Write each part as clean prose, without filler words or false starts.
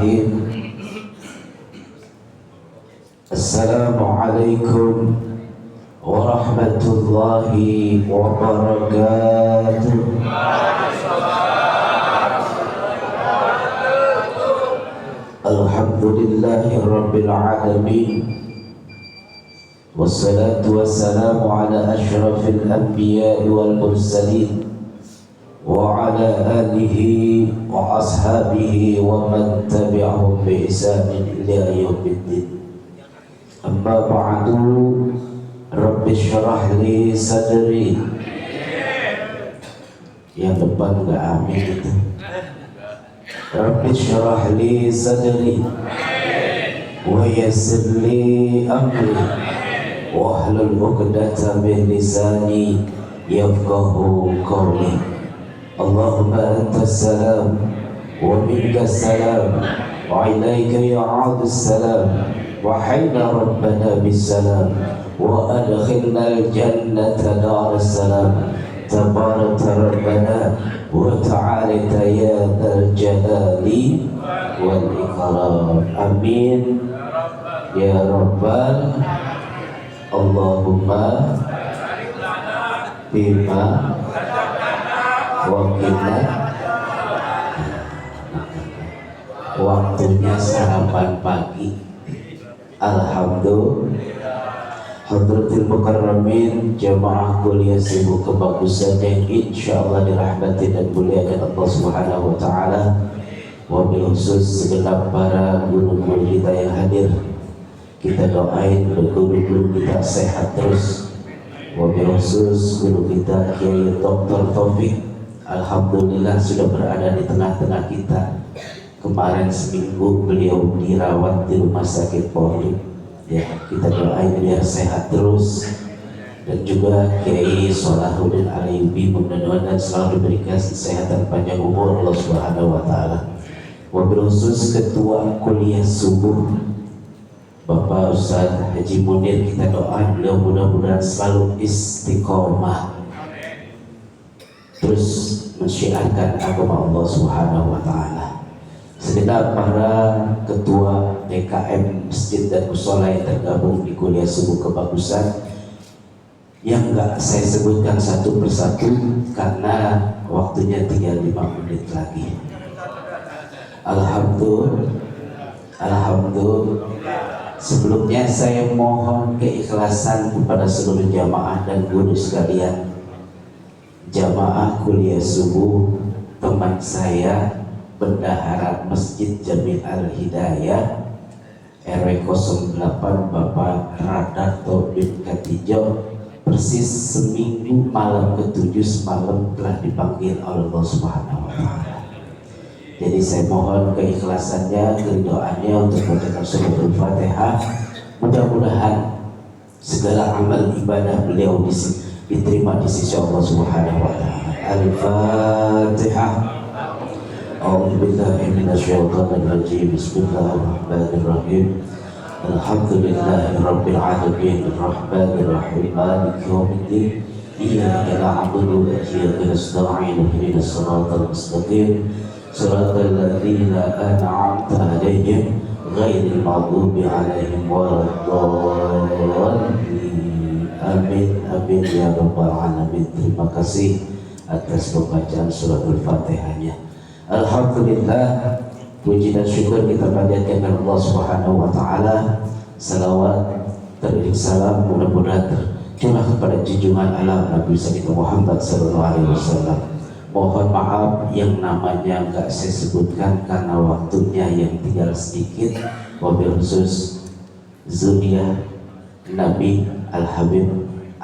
Bismillahirrahmanirrahim. Assalamualaikum warahmatullahi wabarakatuh. Alhamdulillahi rabbil alamin. Wassalatu wassalamu ala ashrafil anbiya'i wal mursalin wa ala alihi wa ashabihi wa man tabi'ahum bi ihsanin ila yaumiddin. Amma ba'du, Rabbi syrah li sadri. Yang depan enggak amin itu. Rabbi syrah li sadri wa yassir li amri wahlul 'uqdatam min lisani yafqahu qawli. Allahumma antas salam wa minkas salam wa ilaika ya'udus salam wa hayna rabbana bisalam wa adkhilna al-jannata daras salam tabarakta rabbana wa ta'alita ya dzal jalali wal ikram. Amin ya rabbal Allahumma bima wakilna. Waktunya sarapan pagi. Alhamdulillah. Hadratil mukarramin, jamaah kuliah sibuk kebagusan yang insyaallah dirahmati dan dimuliakan Allah Subhanahu wa taala. Wabil khusus segenap para guru-guru kita yang hadir, kita doain guru-guru kita sehat terus. Wabil khusus guru kita Kiai Dr. Taufik, alhamdulillah sudah berada di tengah-tengah kita. Kemarin seminggu beliau dirawat di rumah sakit Polri. Ya, kita doain biar sehat terus. Dan juga Kiai Salahuddin Alayubi, mudah-mudahan selalu diberikan kesehatan panjang umur Allah Subhanahu wa taala. Wabil khusus ketua kuliah subuh Bapak Ustaz Haji Munir, kita doa beliau mudah-mudahan selalu istiqomah terus mensyiarkan agama Allah Subhanahu wa taala. Segenap para ketua DKM masjid dan mushola yang tergabung di kuliah subuh kebagusan yang enggak saya sebutkan satu persatu karena waktunya tinggal 5 menit lagi. Alhamdulillah. Sebelumnya saya mohon keikhlasan kepada seluruh jamaah dan guru sekalian. Jamaah kuliah subuh, teman saya Bendahara Masjid Jami Al-Hidayah RW 08 Bapak Radarto bin Katijo, persis seminggu malam ke-7 semalam telah dipanggil oleh Allah Subhanahu wa taala. Jadi saya mohon keikhlasannya, keridoannya untuk membacakan suratul Fatihah. Mudah-mudahan segala amal ibadah beliau diterima di sisi Allah Subhanahu wa taala. Al-Fatihah. A'udzu billahi minasyaitonir rajim. Bismillahirrahmanirrahim. Alhamdulillahirabbil alamin, arrahmanir rahim, maliki yaumiddin. Iyyaka na'budu wa iyyaka nasta'in. Ihdinas siratal mustaqim. Siratal ladzina an'amta 'alaihim ghairil maghdubi 'alaihim waladdallin. Amin amin ya rabbal alamin. Terima kasih atas pembacaan suratul Fatihahnya. Alhamdulillah, puji dan syukur kita panjatkan kepada Allah Subhanahu wa taala. Salawat teriring salam mudah-mudahan tercurah kepada junjungan alam Nabi Muhammad sallallahu alaihi wasallam. Mohon maaf yang namanya enggak saya sebutkan karena waktunya yang tinggal sedikit. Wabil khusus Zunia Nabi Al-Habib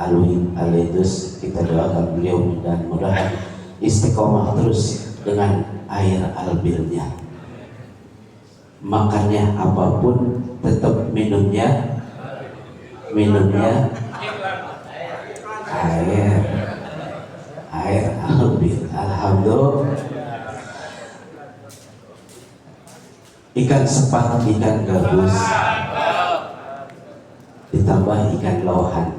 Alwi Alaidus, kita doakan beliau mudah-mudahan istiqomah terus dengan air albilnya. Makannya apapun tetap minumnya air albil. Alhamdulillah. Ikan sepat, ikan gabus, ditambah ikan lohan,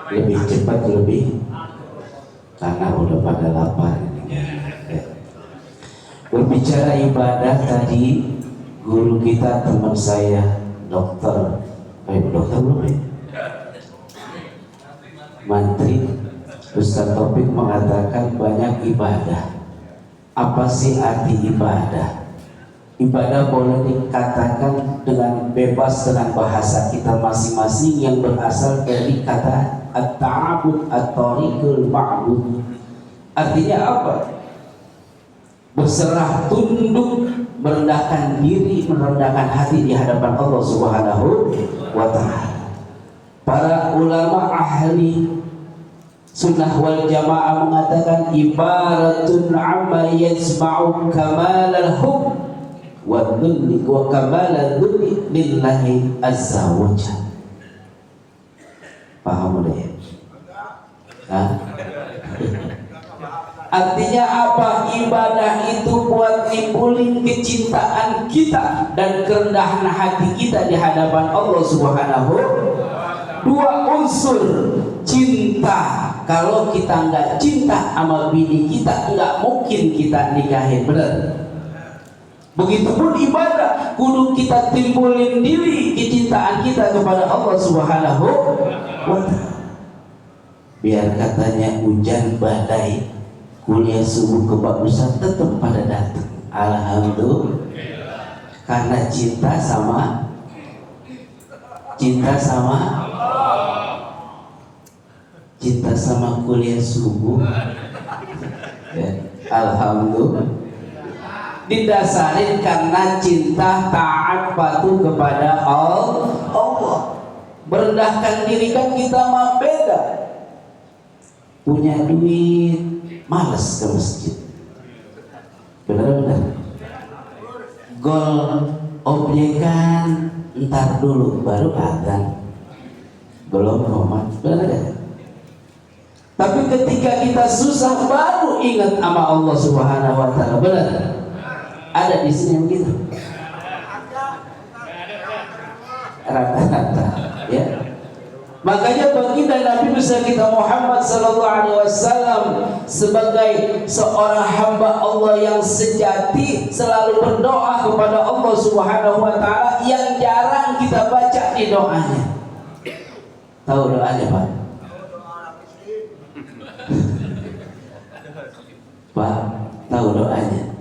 lebih cepat lebih karena udah pada lapar. Berbicara ibadah tadi, guru kita, teman saya, dokter, dokter belum ya? Mantri Ustaz Taufik mengatakan banyak ibadah. Apa sih arti ibadah? Ibadah boleh dikatakan dengan bebas dengan bahasa kita masing-masing yang berasal dari kata at-ta'abud at-tariqul ma'bud. Artinya apa? Berserah tunduk, merendahkan diri, merendahkan hati di hadapan Allah Subhanahu wa ta'ala. Para ulama ahli sunnah wal jamaah mengatakan ibaratun amma yajma'u kamalal hub wa dhulli wa kamalal dhulli lillahi azza wa jalla. Paham udah ya? Artinya apa? Ibadah itu buat nimbulin kecintaan kita dan kerendahan hati kita di hadapan Allah Subhanahu. Dua unsur cinta. Kalau kita nggak cinta sama bini kita, nggak mungkin kita nikahin, benar? Begitupun ibadah, kudu kita timbulin diri kecintaan kita kepada Allah Subhanahu wa ta'ala. Biar katanya hujan badai, kuliah subuh kebagusan tetap pada datang. Alhamdulillah. Karena cinta sama kuliah subuh ya, alhamdulillah didasarin karena cinta taat patuh kepada Allah. Merendahkan diri kan kita mah beda. Punya duit malas ke masjid, benar-benar gol objekan ntar dulu baru adzan, belum komat, benar-benar. Tapi ketika kita susah baru ingat sama Allah Subhanahu wa ta'ala, benar? Ada di sini yang begitu. Rata-rata, ya. Makanya baginda Nabi besar kita Muhammad sallallahu alaihi wasallam sebagai seorang hamba Allah yang sejati selalu berdoa kepada Allah Subhanahu wa ta'ala yang jarang kita baca di doanya. Tahu doanya, Pak? Pak, tahu doanya?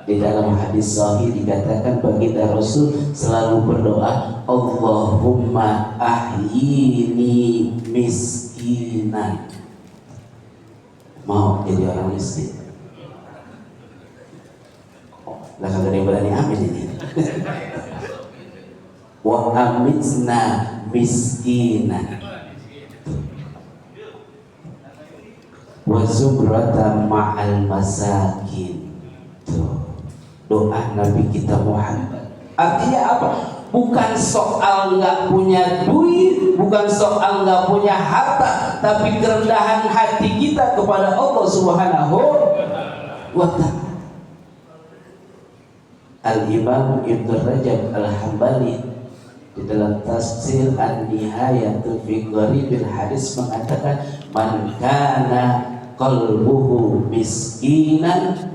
Di dalam hadis sahih dikatakan baginda Rasul selalu berdoa, Allahumma ahyini miskinan. Mau jadi orang miskin? Lah kagak ada yang berani amin ini. Wa amitna miskinan wa zubrata ma'al masakin. Tuh doa Nabi kita Muhammad. Artinya apa? Bukan soal nggak punya duit, bukan soal nggak punya harta, tapi kerendahan hati kita kepada Allah Subhanahu wa ta'ala. Al-Imam Ibnu Rajab Al-Hambali di dalam tafsir An-Nihayatul fi Gharibil Hadis mengatakan, man kana qalbuhu miskinan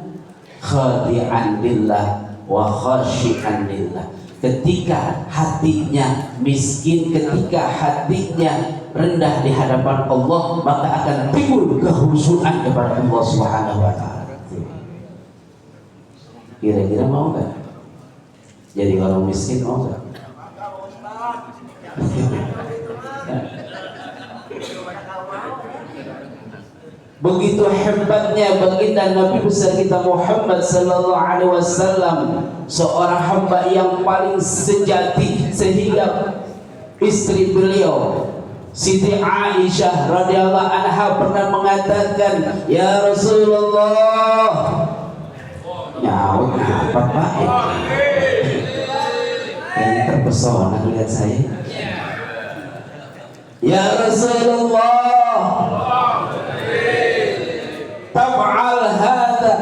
khadi'an lillah wa khashi'an lillah. Ketika hatinya miskin, ketika hatinya rendah di hadapan Allah, maka akan timbul kehusuan kepada Allah Subhanahu wa ta'ala. Kira-kira mau nggak jadi orang miskin? Mau nggak? Begitu hebatnya baginda Nabi besar kita Muhammad sallallahu alaihi wasallam, seorang hamba yang paling sejati, sehingga istri beliau Siti Aisyah radhiyallahu anha pernah mengatakan, ya Rasulullah, nyaut apa Pak? Yang terpesona melihat saya. Ya Rasulullah, taf'al hadha,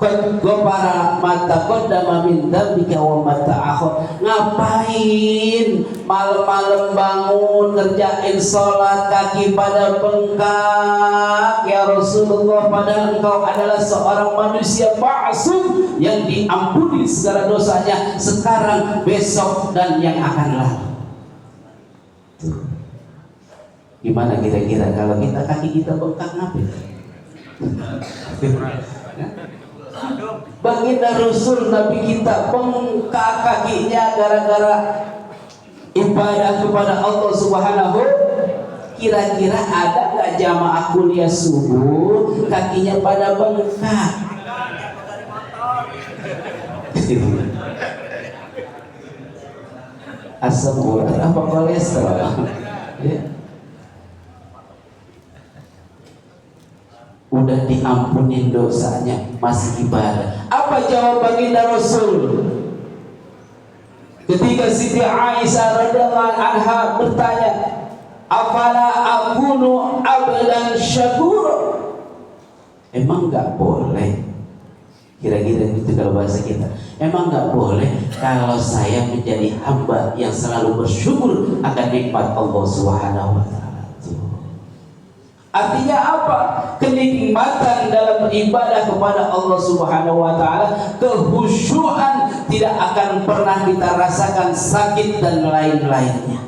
qad ghafara ma taqaddama min dzambika wa ma ta'akhkhar. Ngapain malam-malam bangun ngerjain salat kaki pada bengkak ya Rasulullah, padahal engkau adalah seorang manusia ma'sum yang diampuni segala dosanya sekarang, besok dan yang akan lalu. Gimana kira-kira kalau kita kaki kita bengkak ngapain? Baginda Rasul Nabi kita bengkak kakinya gara-gara ibadah kepada Allah Subhanahu. Kira-kira ada nggak jamaah kuliah subuh kakinya pada bengkak? Asam urat apa kolesterol? Ya. Udah diampunin dosanya masih ibadah. Apa jawab baginda Rasul ketika Siti Aisyah radhiyallahu anha bertanya, afala akunu abdan syakur? Emang nggak boleh, kira-kira gitu kalau bahasa kita, emang nggak boleh kalau saya menjadi hamba yang selalu bersyukur akan nikmat Allah Subhanahu wa ta'ala? Artinya apa? Kenikmatan dalam beribadah kepada Allah Subhanahu wa ta'ala, kehusyuan, tidak akan pernah kita rasakan sakit dan lain-lainnya.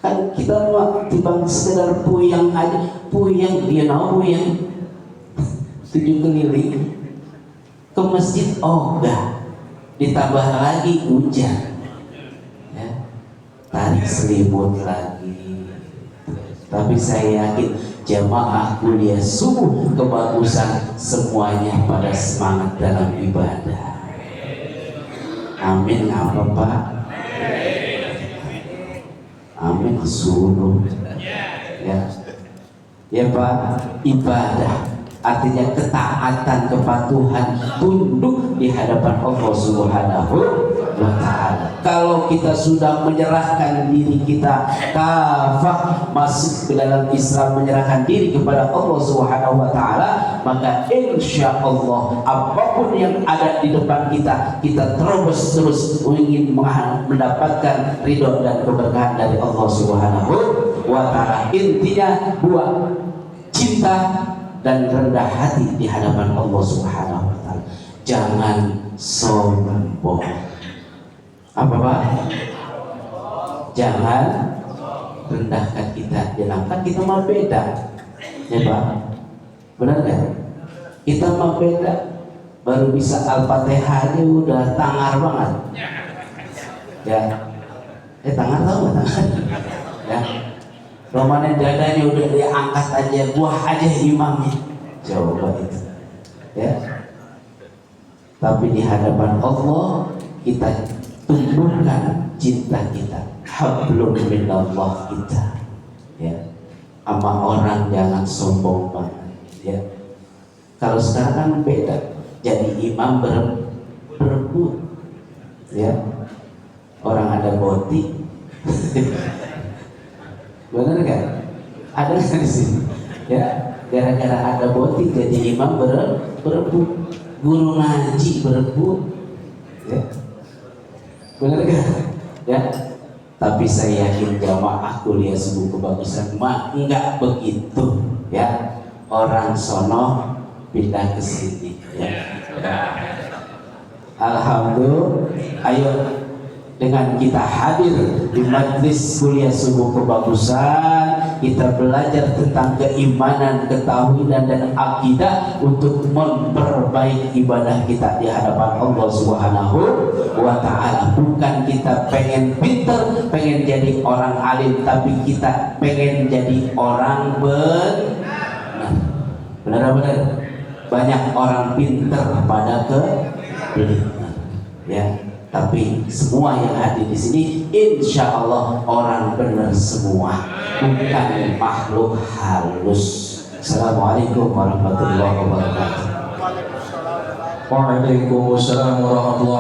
Kan kita mah timbang sekedar puyang aja, puyang, dia tahu puyang 7 keliling ke masjid ogah, ditambah lagi hujan ya, tarik selimut lagi. Tapi saya yakin jamaah kuliah subuh kebagusan semuanya pada semangat dalam ibadah. Amin apa Pak? Amin suruh ya. Ya Pak, ibadah artinya ketaatan, kepatuhan, tunduk di hadapan Allah Subhanahu wa ta'ala. Kalau kita sudah menyerahkan diri kita kafah, masuk ke dalam Islam, menyerahkan diri kepada Allah Subhanahu wa ta'ala, maka insya Allah apapun yang ada di depan kita, kita terus ingin mendapatkan ridho dan keberkahan dari Allah Subhanahu wa ta'ala. Intinya dua, cinta dan rendah hati di hadapan Allah Subhanahu wa ta'ala. Jangan sombong. Apa Pak? Jangan rendahkan kita, jangan kita mau beda. Ya Pak? Benar kan? Kita mau beda, baru bisa Al-Fatihah aja udah tangar banget. Ya. Tangar tahu nggak tangar? Ya. Romanen dadanya udah diangkat aja, buah aja imamnya. Coba itu. Ya. Tapi di hadapan Allah kita tumbuhkan cinta kita, hablum minallah kita. Ya. Sama orang jangan sombong banget. Ya. Kalau sekarang kan beda, jadi imam berebut. Ya. Orang ada boti. Benar kan? Ada kan di sini? Ya, gara-gara ada boti jadi imam berebut, guru ngaji berebut. Ya. Benar kan? Ya. Tapi saya yakin jamaah kuliah subuh kebagusan mah enggak begitu, ya. Orang sono pindah ke sini, ya. Alhamdulillah. Ayo dengan kita hadir di majlis kuliah subuh kebagusan, kita belajar tentang keimanan, ketahuidan dan akidah untuk memperbaiki ibadah kita di hadapan Allah Subhanahu wa ta'ala. Bukan kita pengen pinter, pengen jadi orang alim, tapi kita pengen jadi orang benar. Benar-benar banyak orang pinter pada kebelian, ya. Tapi semua yang hadir di sini insya Allah orang benar semua, bukan makhluk halus. Assalamualaikum warahmatullahi wabarakatuh. Waalaikumsalam warahmatullahi wabarakatuh.